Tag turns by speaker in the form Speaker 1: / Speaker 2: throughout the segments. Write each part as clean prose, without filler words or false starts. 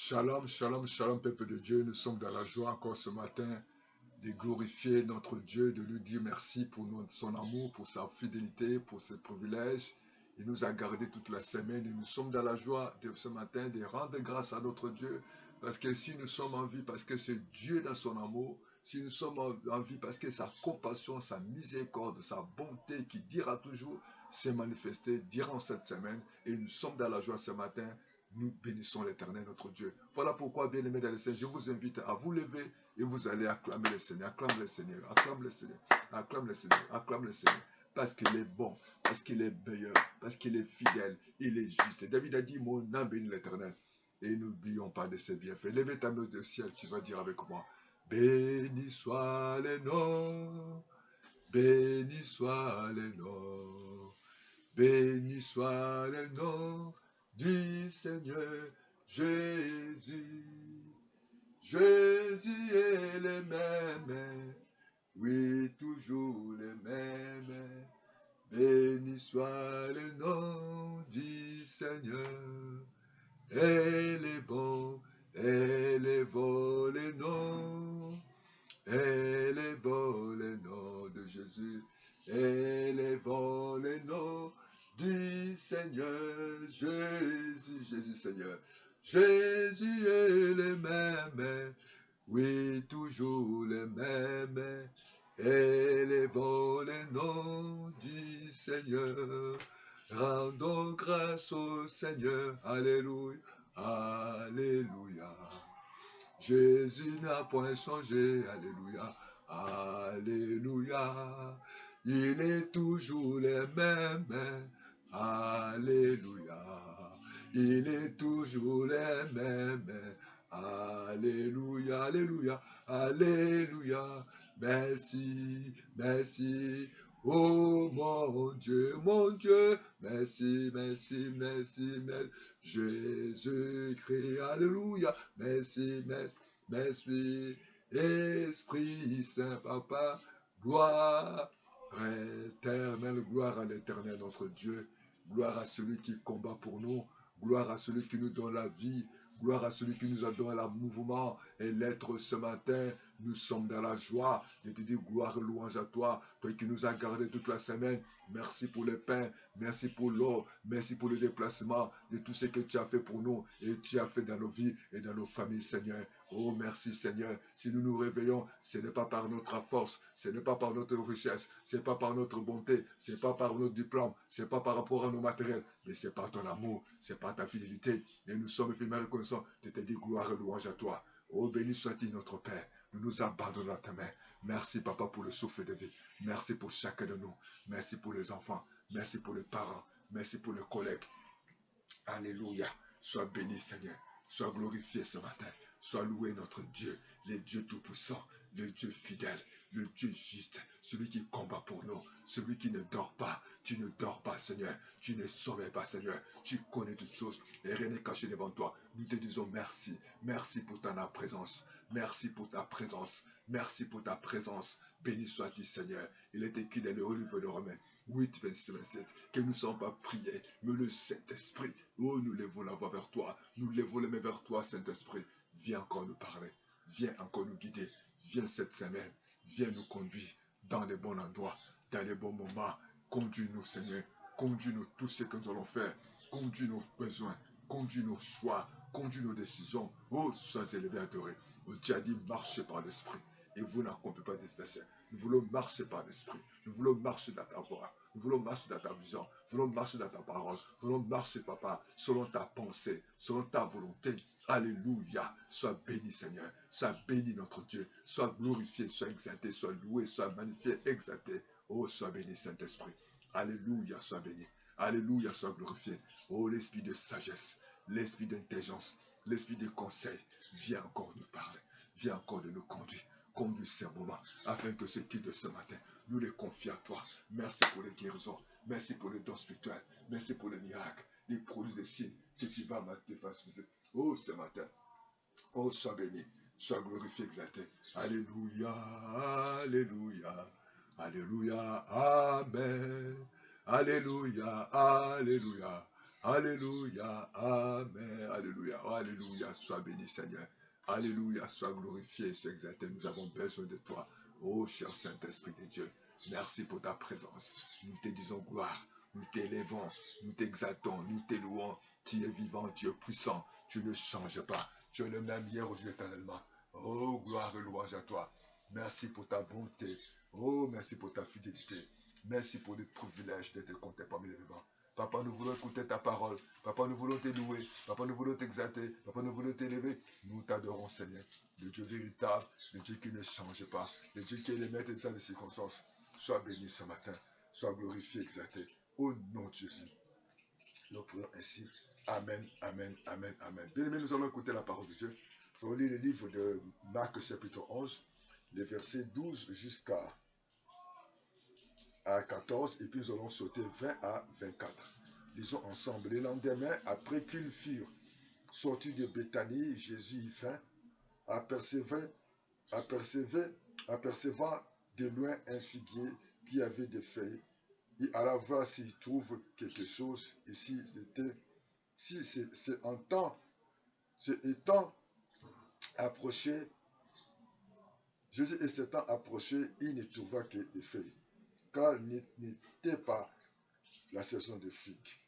Speaker 1: Shalom, shalom, shalom, peuple de Dieu. Nous sommes dans la joie encore ce matin de glorifier notre Dieu, de lui dire merci pour son amour, pour sa fidélité, pour ses privilèges. Il nous a gardés toute la semaine et nous sommes dans la joie de ce matin de rendre grâce à notre Dieu. Parce que si nous sommes en vie, parce que c'est Dieu dans son amour, si nous sommes en vie, parce que sa compassion, sa miséricorde, sa bonté qui dira toujours s'est manifestée durant cette semaine. Et nous sommes dans la joie ce matin. Nous bénissons l'Éternel, notre Dieu. Voilà pourquoi, bien-aimés dans le Seigneur, je vous invite à vous lever et vous allez acclamer le Seigneur. Acclame le Seigneur, acclame le Seigneur, acclame le Seigneur, acclame le Seigneur. Parce qu'il est bon, parce qu'il est meilleur, parce qu'il est fidèle, il est juste. Et David a dit, mon âme bénit l'Éternel. Et n'oublions pas de ses bienfaits. Levez ta main du ciel, tu vas dire avec moi, béni soit les noms, béni soit les noms, béni soit les noms du Seigneur Jésus. Jésus est le même, oui, toujours le même. Béni soit le nom du Seigneur. Élevons les noms, élevons les noms de Jésus. Élevons les noms du Seigneur Jésus, Jésus Seigneur. Jésus est le même, oui, toujours le même. Élevons les noms du Seigneur. Rendons grâce au Seigneur. Alléluia, alléluia. Jésus n'a point changé. Alléluia, alléluia. Il est toujours le même. Alléluia. Il est toujours le même. Alléluia, alléluia, alléluia. Merci, merci. Oh mon Dieu, merci, merci, merci, merci. Jésus-Christ, alléluia. Merci, merci, merci. Esprit Saint, Papa, gloire éternelle, gloire à l'Éternel, notre Dieu. Gloire à celui qui combat pour nous. Gloire à celui qui nous donne la vie. Gloire à celui qui nous a donné le mouvement et l'être ce matin. Nous sommes dans la joie de te dire gloire et louange à toi. Toi qui nous as gardés toute la semaine. Merci pour le pain. Merci pour l'eau. Merci pour le déplacement de tout ce que tu as fait pour nous. Et tu as fait dans nos vies et dans nos familles, Seigneur. Oh, merci, Seigneur. Si nous nous réveillons, ce n'est pas par notre force. Ce n'est pas par notre richesse. Ce n'est pas par notre bonté. Ce n'est pas par nos diplômes. Ce n'est pas par rapport à nos matériels. Mais c'est par ton amour. C'est par ta fidélité. Et nous sommes finalement reconnaissants de te dire gloire et louange à toi. Oh, béni soit-il notre Père. Nous nous abandonnons à ta main. Merci, Papa, pour le souffle de vie. Merci pour chacun de nous. Merci pour les enfants. Merci pour les parents. Merci pour les collègues. Alléluia. Sois béni, Seigneur. Sois glorifié ce matin. Sois loué notre Dieu, le Dieu tout-puissant, le Dieu fidèle, le Dieu juste, celui qui combat pour nous, celui qui ne dort pas. Tu ne dors pas, Seigneur. Tu ne sommeilles pas, Seigneur. Tu connais toutes choses et rien n'est caché devant toi. Nous te disons merci. Merci pour ta présence. Merci pour ta présence. Merci pour ta présence. Béni sois-tu, Seigneur. Il est écrit dans le livre de Romains 8, 26, 27, que nous ne sommes pas priés, mais le Saint-Esprit. Oh, nous levons la voix vers toi. Nous levons les mains vers toi, Saint-Esprit. Viens encore nous parler. Viens encore nous guider. Viens cette semaine. Viens nous conduire dans les bons endroits, dans les bons moments. Conduis-nous, Seigneur. Conduis-nous tout ce que nous allons faire. Conduis nos besoins. Conduis nos choix. Conduis nos décisions. Oh, sois élevé, adoré. Oh, tu as dit, marchez par l'Esprit. Et vous n'accomplissez pas des stations. Nous voulons marcher par l'Esprit. Nous voulons marcher dans ta voie. Nous voulons marcher dans ta vision. Nous voulons marcher dans ta parole. Nous voulons marcher, Papa, selon ta pensée, selon ta volonté. Alléluia. Sois béni, Seigneur. Sois béni, notre Dieu. Sois glorifié, sois exalté, sois loué, sois magnifié, exalté. Oh, sois béni, Saint-Esprit. Alléluia, sois béni. Alléluia, sois glorifié. Oh, l'esprit de sagesse, l'esprit d'intelligence, l'esprit de conseil. Viens encore nous parler. Viens encore de nous conduire. Conduis ce moment, afin que ce qui de ce matin, nous les confions à toi. Merci pour les guérisons. Merci pour les dons spirituels. Merci pour les miracles, les produits de signes que tu vas te faire visiter. Oh, ce matin. Oh, sois béni. Sois glorifié, exalté. Alléluia. Alléluia. Alléluia. Amen. Alléluia. Alléluia. Alléluia. Amen. Alléluia. Alléluia. Sois béni, Seigneur. Alléluia. Sois glorifié, sois exalté. Nous avons besoin de toi. Oh, cher Saint-Esprit de Dieu. Merci pour ta présence. Nous te disons gloire. Nous t'élèvons. Nous t'exaltons. Nous t'élouons. Tu es vivant. Tu es puissant. Tu ne changes pas. Tu es le même hier, aujourd'hui, éternellement. Oh, gloire et louange à toi. Merci pour ta bonté. Oh, merci pour ta fidélité. Merci pour le privilège d'être compté parmi les vivants. Papa, nous voulons écouter ta parole. Papa, nous voulons te louer. Papa, nous voulons t'exalter. Papa, nous voulons t'élever. Nous t'adorons, Seigneur. Le Dieu véritable, le Dieu qui ne change pas, le Dieu qui est le maître de toutes les circonstances. Sois béni ce matin. Sois glorifié, exalté. Au nom de Jésus. Nous prions ainsi. Amen, amen, amen, amen. Bien aimé, nous allons écouter la parole de Dieu. Je vais lire le livre de Marc chapitre 11, les versets 12 jusqu'à 14, et puis nous allons sauter 20 à 24. Lisons ensemble. Le lendemain, après qu'ils furent sortis de Béthanie, Jésus y vint, apercevant de loin un figuier qui avait des feuilles. Il alla voir s'il trouve quelque chose. Et étant approché, Jésus s'étant approché, il ne trouva que des feuilles, car n'était pas la saison des figues.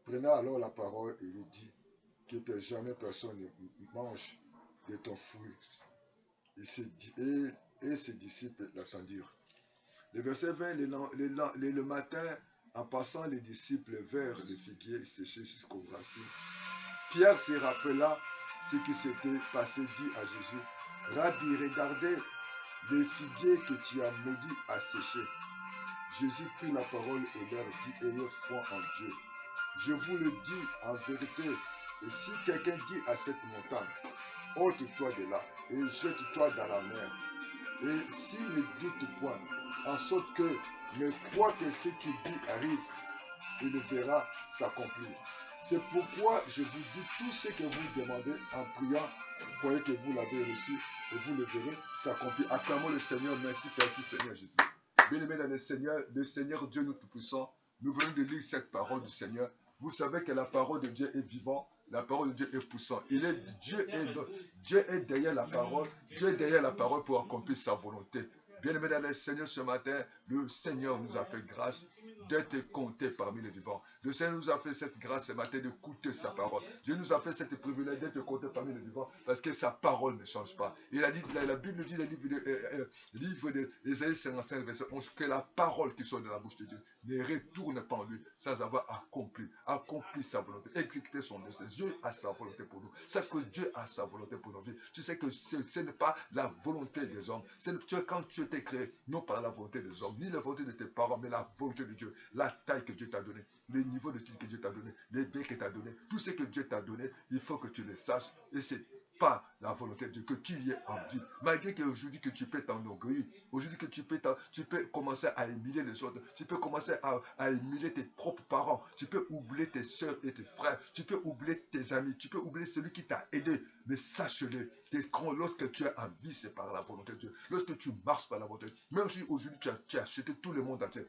Speaker 1: Prenant alors la parole et lui dit que jamais personne ne mange de ton fruit. Et ses disciples l'attendirent. Le verset 20, le matin, en passant les disciples vers le figuier séché jusqu'aux racines, Pierre se rappela ce qui s'était passé, dit à Jésus, « Rabbi, regardez, le figuier que tu as maudit a séché. » Jésus prit la parole et leur dit, « Ayez foi en Dieu. Je vous le dis en vérité, et si quelqu'un dit à cette montagne, ôte-toi de là et jette-toi dans la mer, et s'il ne doute point, en sorte que ne croit que ce qu'il dit arrive, il le verra s'accomplir. C'est pourquoi je vous dis tout ce que vous demandez en priant, croyez que vous l'avez reçu et vous le verrez s'accomplir. » Acclamons le Seigneur, merci Seigneur Jésus. Bien-aimés dans le Seigneur Dieu nous tout-puissant, nous venons de lire cette parole du Seigneur. Vous savez que la parole de Dieu est vivante, la parole de Dieu est puissante. Dieu est derrière la parole, Dieu est derrière la parole pour accomplir sa volonté. Bien-aimés dans le Seigneur, ce matin, le Seigneur nous a fait grâce d'être compté parmi les vivants. Le Seigneur nous a fait cette grâce ce matin d'écouter sa parole. Dieu nous a fait cette privilège d'être compté parmi les vivants parce que sa parole ne change pas. Il a dit, la Bible dit, le livre d'Ésaïe 55, verset 11, que la parole qui sort de la bouche de Dieu ne retourne pas en lui sans avoir accompli sa volonté, exécuté son dessein. Dieu a sa volonté pour nous. Sache que Dieu a sa volonté pour nos vies. Tu sais que ce n'est pas la volonté des hommes. Quand tu t'es créé, non par la volonté des hommes, ni la volonté de tes parents, mais la volonté de Dieu, la taille que Dieu t'a donnée, le niveau de titre que Dieu t'a donné, les biens que t'a donné, tout ce que Dieu t'a donné, il faut que tu le saches. Et c'est pas la volonté de Dieu que tu y aies en vie. Malgré qu'aujourd'hui que tu peux t'enorgueillir, aujourd'hui que tu peux commencer à humilier les autres, tu peux commencer à humilier tes propres parents, tu peux oublier tes soeurs et tes frères, tu peux oublier tes amis, tu peux oublier celui qui t'a aidé. Mais sache-le, lorsque tu es en vie, c'est par la volonté de Dieu. Lorsque tu marches par la volonté de Dieu, même si aujourd'hui tu as acheté tout le monde entier,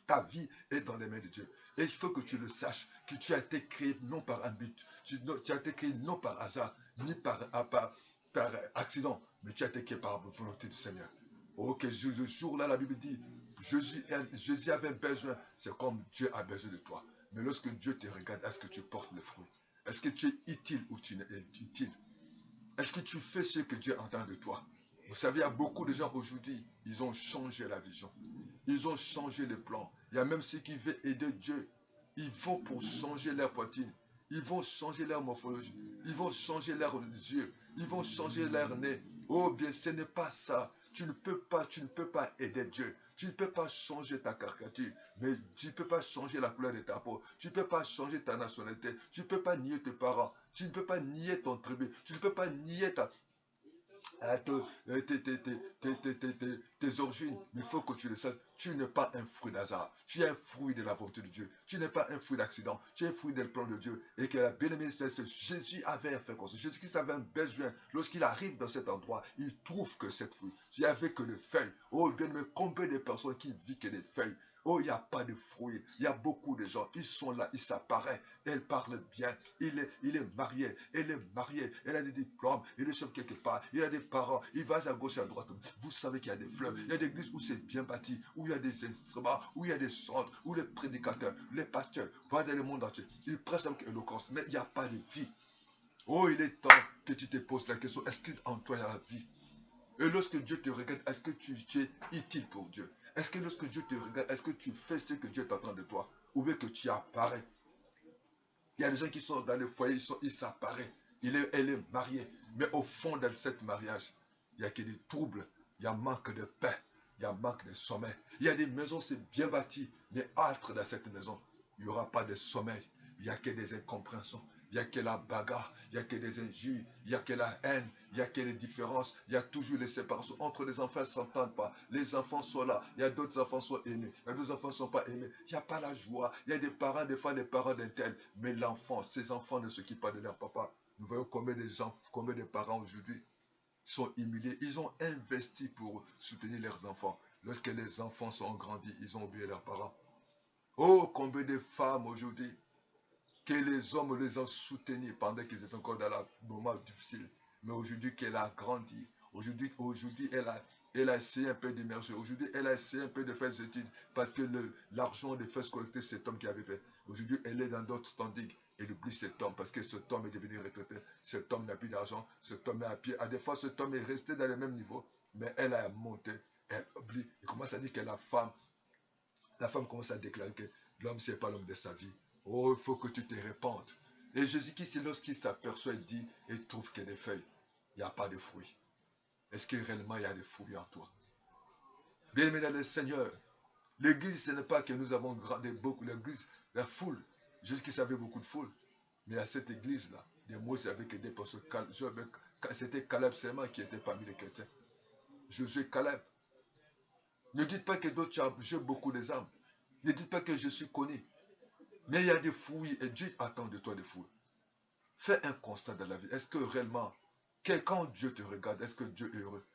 Speaker 1: ta vie est dans les mains de Dieu. Et il faut que tu le saches, que tu as été créé non par un but, tu as été créé non par hasard, ni par accident, mais tu as été créé par la volonté du Seigneur. Ok, le jour-là, la Bible dit, Jésus avait besoin, c'est comme Dieu a besoin de toi. Mais lorsque Dieu te regarde, est-ce que tu portes le fruit? Est-ce que tu es utile ou tu n'es utile? Est-ce que tu fais ce que Dieu entend de toi? Vous savez, il y a beaucoup de gens aujourd'hui, ils ont changé la vision. Ils ont changé les plans. Il y a même ceux qui veulent aider Dieu. Ils vont pour changer leur poitrine. Ils vont changer leur morphologie. Ils vont changer leurs yeux. Ils vont changer leur nez. Oh bien, ce n'est pas ça. Tu ne peux pas aider Dieu. Tu ne peux pas changer ta caricature. Mais tu ne peux pas changer la couleur de ta peau. Tu ne peux pas changer ta nationalité. Tu ne peux pas nier tes parents. Tu ne peux pas nier ton tribu. Tu ne peux pas nier tes origines. Mais il faut que tu le saches. Tu n'es pas un fruit d'hasard. Tu es un fruit de la volonté de Dieu. Tu n'es pas un fruit d'accident. Tu es un fruit du plan de Dieu. Et que la bien-aimée, Jésus avait fait comme ça. Jésus-Christ avait un besoin. Lorsqu'il arrive dans cet endroit, il trouve que cette fruit. Il n'y avait que les feuilles. Oh bien-aimé, combien de personnes qui vivent que les feuilles. Oh, il n'y a pas de fruits. Il y a beaucoup de gens. Ils sont là, ils s'apparaissent. Elle parle bien. Il est marié. Elle est mariée. Elle a des diplômes. Il est chef quelque part. Il a des parents. Il va à gauche et à droite. Vous savez qu'il y a des fleurs. Il y a des églises où c'est bien bâti. Où il y a des instruments. Où il y a des chants. Où les prédicateurs, les pasteurs vont dans le monde entier. Ils prêchent avec éloquence. Mais il n'y a pas de vie. Oh, il est temps que tu te poses la question. Est-ce qu'en toi il y a la vie? Et lorsque Dieu te regarde, est-ce que tu es utile pour Dieu? Est-ce que lorsque Dieu te regarde, est-ce que tu fais ce que Dieu t'attend de toi? Ou bien que tu apparais? Il y a des gens qui sont dans le foyer, ils s'apparaissent. Elle est mariée. Mais au fond de cet mariage, il n'y a que des troubles. Il y a manque de paix. Il y a manque de sommeil. Il y a des maisons, c'est bien bâti. Mais entre dans cette maison, il n'y aura pas de sommeil. Il n'y a que des incompréhensions. Il n'y a que la bagarre, il n'y a que des injures, il n'y a que la haine, il n'y a que les différences, il y a toujours les séparations. Entre les enfants, ils ne s'entendent pas. Les enfants sont là, il y a d'autres enfants qui sont aimés, il y a d'autres enfants qui ne sont pas aimés. Il n'y a pas la joie, il y a des parents, des fois des parents d'un tel. Mais l'enfant, ces enfants ne s'occupent pas de leur papa. Nous voyons combien de parents aujourd'hui sont humiliés. Ils ont investi pour soutenir leurs enfants. Lorsque les enfants sont grandis, ils ont oublié leurs parents. Oh, combien de femmes aujourd'hui que les hommes les ont soutenus pendant qu'ils étaient encore dans le moment difficile. Mais aujourd'hui qu'elle a grandi, aujourd'hui elle a essayé un peu d'émerger. Aujourd'hui, elle a essayé un peu de faire des études parce que l'argent de faire collecter cet homme qui avait fait. Aujourd'hui, elle est dans d'autres standings. Elle oublie cet homme parce que cet homme est devenu retraité. Cet homme n'a plus d'argent. Cet homme est à pied. À des fois, cet homme est resté dans le même niveau. Mais elle a monté. Elle oublie. Elle commence à dire que la femme commence à déclarer que l'homme, ce n'est pas l'homme de sa vie. Oh, il faut que tu te répandes. Et Jésus-Christ, lorsqu'il s'aperçoit, il dit, et trouve qu'il y a des feuilles. Il n'y a pas de fruits. Est-ce que réellement il y a des fruits en toi? Bien-aimé dans le Seigneur, l'église, ce n'est pas que nous avons gradé beaucoup. L'église, la foule, Jésus-Christ avait beaucoup de foule. Mais à cette église-là, des Moïse avec des personnes. C'était Caleb seulement qui était parmi les chrétiens. Josué, Caleb. Ne dites pas que d'autres j'ai beaucoup des âmes. Ne dites pas que je suis connu. Mais il y a des fruits et Dieu attend de toi des fruits. Fais un constat de la vie. Est-ce que réellement, quand Dieu te regarde, est-ce que Dieu est heureux?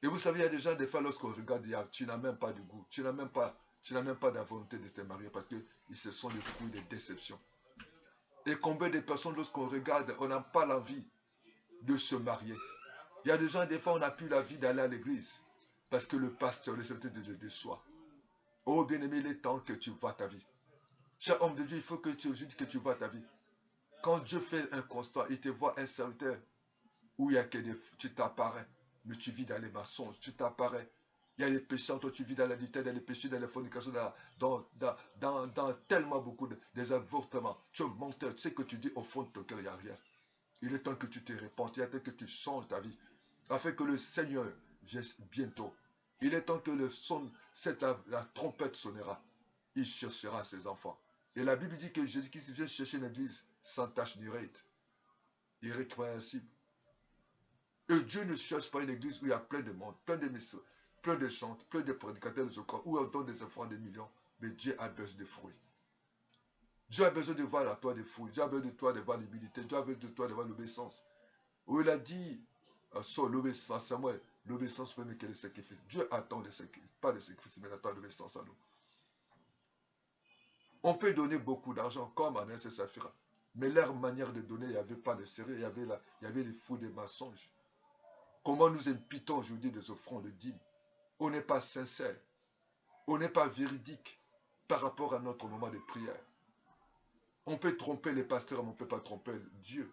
Speaker 1: Et vous savez, il y a des gens, des fois, lorsqu'on regarde, tu n'as même pas de goût. Tu n'as même pas de la volonté de te marier parce que ce sont les fruits des déceptions. Et combien de personnes, lorsqu'on regarde, on n'a pas l'envie de se marier. Il y a des gens, des fois, on n'a plus l'envie d'aller à l'église parce que le pasteur, le serviteur de Dieu déçoit. Oh, bien-aimé, il est temps que tu vois ta vie. Cher homme de Dieu, il faut que tu vois ta vie. Quand Dieu fait un constat, il te voit un serviteur où il y a que tu t'apparais, mais tu vis dans les mensonges, tu t'apparais. Il y a les péchés, toi tu vis dans l'adultère, dans les péchés, dans les fornications, dans tellement beaucoup des avortements. Tu es menteur, tu sais que tu dis au fond de ton cœur, il n'y a rien. Il est temps que tu te répandes, il est temps que tu changes ta vie, afin que le Seigneur vienne bientôt. Il est temps que la trompette sonnera. Il cherchera ses enfants. Et la Bible dit que Jésus-Christ vient chercher une église sans tache ni rate, irréprochable. Et Dieu ne cherche pas une église où il y a plein de monde, plein de messieurs, plein de chants, plein de prédicateurs de secours, où on donne des enfants des millions. Mais Dieu a besoin de fruits. Dieu a besoin de voir à toi des fruits. Dieu a besoin de toi de voir l'humilité. Dieu a besoin de toi de voir l'obéissance. Où il a dit sur l'obéissance, Samuel, l'obéissance fait mieux que les sacrifices. Dieu attend des sacrifices, pas des sacrifices, mais il attend l'obéissance à nous. On peut donner beaucoup d'argent, comme Ananias et Saphira. Mais leur manière de donner, il n'y avait pas de sérieux, il y avait les fous des mensonges. Comment nous imputons aujourd'hui des offrandes de dîmes? On n'est pas sincère. On n'est pas véridique par rapport à notre moment de prière. On peut tromper les pasteurs, mais on ne peut pas tromper Dieu.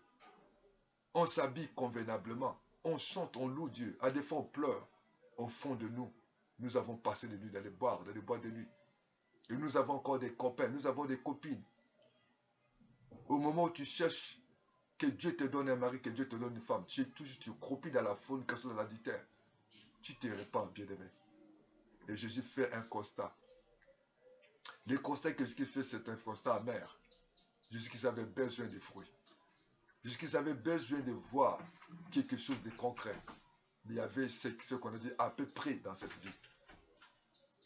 Speaker 1: On s'habille convenablement. On chante, on loue Dieu. À des fois, on pleure. Au fond de nous, nous avons passé des nuits dans les bois de nuit. Et nous avons encore des copains, nous avons des copines. Au moment où tu cherches que Dieu te donne un mari, que Dieu te donne une femme, tu croupis dans la faune, casse dans l'adultère. Tu te répands, bien-aimé. Et Jésus fait un constat. Le constat que Jésus fait, c'est un constat amer. Jésus avait besoin de fruits. Jésus avait besoin de voir quelque chose de concret. Mais il y avait ce qu'on a dit à peu près dans cette vie.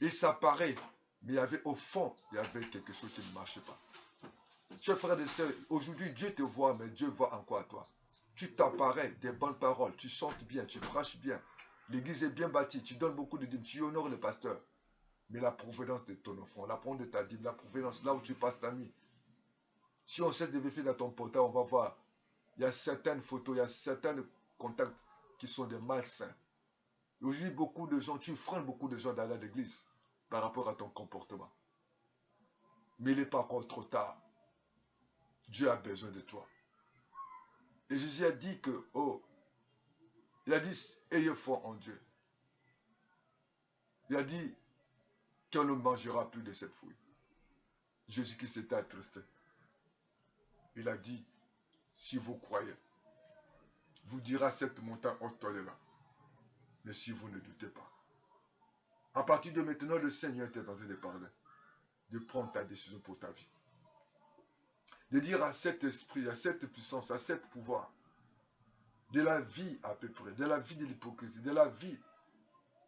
Speaker 1: Il s'apparaît, mais il y avait au fond, il y avait quelque chose qui ne marchait pas. Chers frères et sœurs, aujourd'hui Dieu te voit, mais Dieu voit en quoi toi? Tu t'apparais des bonnes paroles, tu chantes bien, tu prêches bien. L'église est bien bâtie, tu donnes beaucoup de dîmes, tu honores le pasteur. mais la provenance de ton offrande, la provenance de ta dîme, la provenance là où tu passes ta nuit. Si on sait de vérifier dans ton portail, on va voir, il y a certaines photos, il y a certains contacts qui sont des malsains. Aujourd'hui, beaucoup de gens, tu freines beaucoup de gens d'aller à l'église par rapport à ton comportement. Mais il n'est pas encore trop tard. Dieu a besoin de toi. Et Jésus a dit que, il a dit, ayez foi en Dieu. Il a dit qu'on ne mangera plus de cette fruit. Jésus qui s'était attristé. Il a dit, si vous croyez, vous dira cette montagne, ôte-toi de là. Mais si vous ne doutez pas. À partir de maintenant, le Seigneur est en train de parler. De prendre ta décision pour ta vie. De dire à cet esprit, à cette puissance, à cet pouvoir, de la vie à peu près, de la vie de l'hypocrisie, de la vie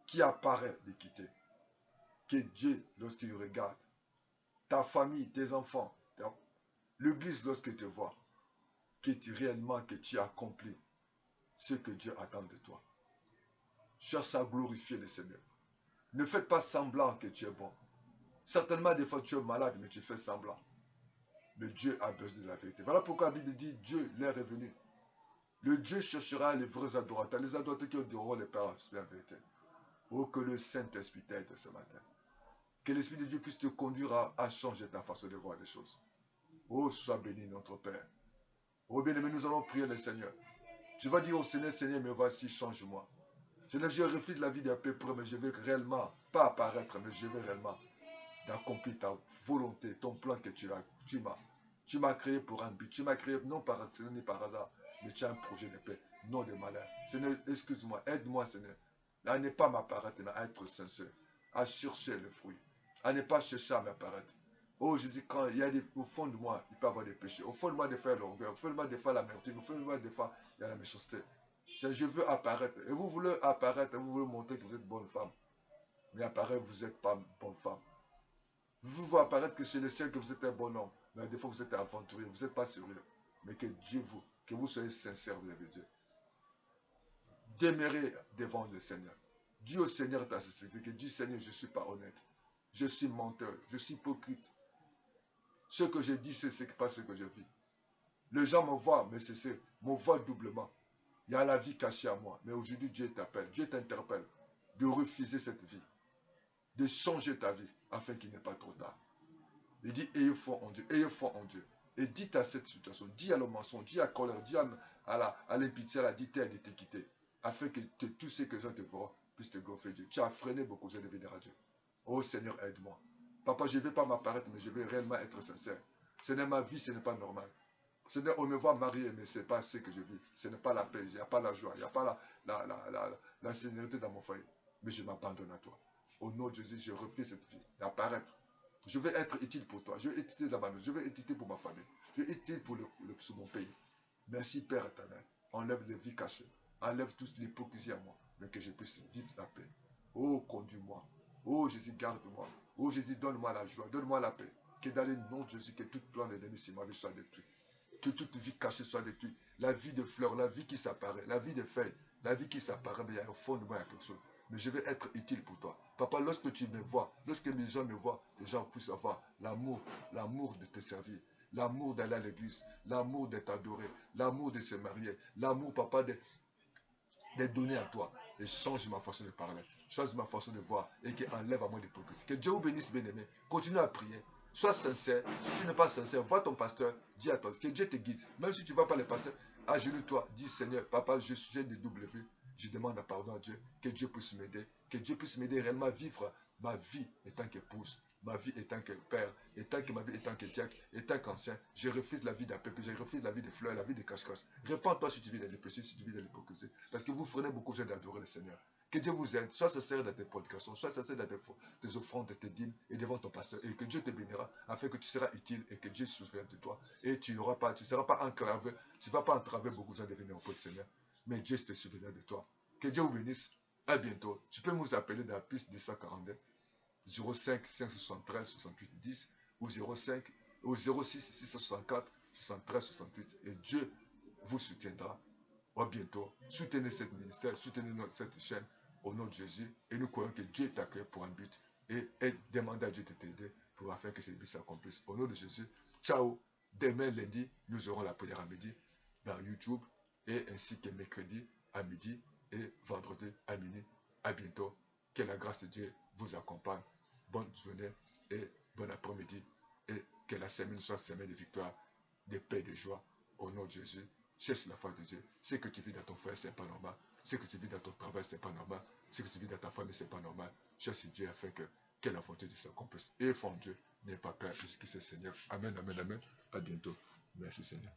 Speaker 1: qui apparaît de quitter. Que Dieu, lorsqu'il regarde, ta famille, tes enfants, l'église lorsqu'il te voit, que réellement que tu as accompli ce que Dieu attend de toi. Cherche à glorifier le Seigneur. Ne faites pas semblant que tu es bon. Certainement, des fois, tu es malade, mais tu fais semblant. Mais Dieu a besoin de la vérité. Voilà pourquoi la Bible dit, Dieu l'est revenu. Le Dieu cherchera les vrais adorateurs, les adorateurs qui adoreront le Père en vérité. Oh, que le Saint-Esprit t'aide ce matin. Que l'Esprit de Dieu puisse te conduire à changer ta façon de voir les choses. Oh, sois béni notre Père. Oh, bien-aimé, nous allons prier le Seigneur. Tu vas dire au Seigneur, Seigneur, me voici, change-moi. Seigneur, je refuse la vie d'un peu près, mais je veux réellement, pas apparaître, mais je veux réellement d'accomplir ta volonté, ton plan que tu m'as. Tu m'as créé pour un but. Tu m'as créé non par accident ni par hasard, mais tu as un projet de paix, non de malheur. Seigneur, excuse-moi, aide-moi, Seigneur, à ne pas m'apparaître, mais à être sincère, à chercher le fruit, à ne pas chercher à m'apparaître. Oh Jésus, quand il y a au fond de moi, il peut y avoir des péchés. Au fond de moi, des fois, l'orgueil. Au fond de moi, des fois, l'amertume. Au fond de moi, des fois, il y a la méchanceté. Je veux apparaître. Et vous voulez apparaître, et vous voulez montrer que vous êtes bonne femme. Mais apparaître, vous n'êtes pas bonne femme. Vous voulez apparaître que chez les ciels, que vous êtes un bon homme. Mais des fois, vous êtes aventurier. Vous n'êtes pas sérieux. Mais que Dieu que vous soyez sincère avec Dieu. Demeurez devant le Seigneur. Dis au Seigneur ta sincérité. Que dis, Seigneur, je ne suis pas honnête. Je suis menteur. Je suis hypocrite. Ce que je dis, c'est pas ce que je vis. Les gens me voient, mais c'est me voient doublement. Il y a la vie cachée à moi. Mais aujourd'hui, Dieu t'appelle, Dieu t'interpelle de refuser cette vie, de changer ta vie, afin qu'il n'est pas trop tard. Il dit, ayez foi en Dieu, ayez foi en Dieu. Et dites à cette situation, dis à le mensonge, dis à la colère, dis à l'impitié, à la dité, à quitter, afin que tous ceux que les gens te verront puissent te glorifier Dieu. Tu as freiné beaucoup de venir à Dieu. Oh Seigneur, aide-moi. Papa, je ne vais pas m'apparaître, mais je vais réellement être sincère. Ce n'est ma vie, ce n'est pas normal. Seigneur, on me voit marié, mais ce n'est pas ce que je vis. Ce n'est pas la paix, il n'y a pas la joie, il n'y a pas la sérénité dans mon foyer. Mais je m'abandonne à toi. Au nom de Jésus, je refuse cette vie d'apparaître. Je vais être utile pour toi. Je vais être utile dans ma vie. Je vais être utile pour ma famille. Je vais être utile pour mon pays. Merci Père éternel. Enlève les vies cachées. Enlève toute l'hypocrisie à moi. Mais que je puisse vivre la paix. Oh, conduis-moi. Oh, Jésus, garde-moi. Oh, Jésus, donne-moi la joie. Donne-moi la paix. Que dans le nom de Jésus, que toute plan de l'ennemi sur ma vie soit détruit. Que toute vie cachée soit détruite. La vie de fleurs, la vie qui s'apparaît, la vie de feuilles, la vie qui s'apparaît, mais au fond de moi, il y a quelque chose. Mais je vais être utile pour toi. Papa, lorsque tu me vois, lorsque mes gens me voient, les gens puissent avoir l'amour de te servir, l'amour d'aller à l'église, l'amour de t'adorer, l'amour de se marier, l'amour, papa, de donner à toi. Et change ma façon de parler, change ma façon de voir, et qu'il enlève à moi l'hypocrisie. Que Dieu vous bénisse, bien-aimé. Continue à prier. Sois sincère. Si tu n'es pas sincère, vois ton pasteur, dis à toi, que Dieu te guide. Même si tu ne vas pas le pasteur, agenouille-toi, dis Seigneur, papa, j'ai des doubles vies. Je demande pardon à Dieu, que Dieu puisse m'aider, que Dieu puisse m'aider réellement à vivre ma vie étant qu'épouse, ma vie étant que père, ma vie étant que diacre, étant qu'ancien. Je refuse la vie d'un peuple, je refuse la vie de fleurs, la vie de cache-cache. Répands-toi si tu vis dans les péchés, si tu vis dans l'hypocrisie. Parce que vous freinez beaucoup de gens d'adorer le Seigneur. Que Dieu vous aide, sois sincère dans tes prédications, sois sincère dans tes offrandes, tes dîmes et devant ton pasteur. Et que Dieu te bénira afin que tu seras utile et que Dieu se souvienne de toi. Et tu ne seras pas enclavé, tu ne vas pas entraver beaucoup de gens de venir auprès du Seigneur. Mais Dieu se souviendra de toi. Que Dieu vous bénisse. À bientôt. Tu peux nous appeler dans la piste 242 05 573 68 10 ou 05 ou 06 664 73 68 et Dieu vous soutiendra. À bientôt. Soutenez cette ministère, soutenez cette chaîne au nom de Jésus et nous croyons que Dieu t'a créé pour un but et demande à Dieu de t'aider pour afin que ces buts s'accomplissent. Au nom de Jésus, ciao. Demain lundi, nous aurons la prière à midi dans YouTube et ainsi que mercredi à midi et vendredi à minuit. À bientôt. Que la grâce de Dieu vous accompagne. Bonne journée et bon après-midi. Et que la semaine soit semaine de victoire, de paix et de joie. Au nom de Jésus, cherche la foi de Dieu. Ce que tu vis dans ton frère, c'est pas normal. Ce que tu vis dans ton travail, c'est pas normal. Ce que tu vis dans ta famille, c'est pas normal. Cherche Dieu afin que la volonté de Dieu s'accomplisse. Et font Dieu n'aie pas peur puisque c'est Seigneur. Amen, amen, amen. À bientôt. Merci Seigneur.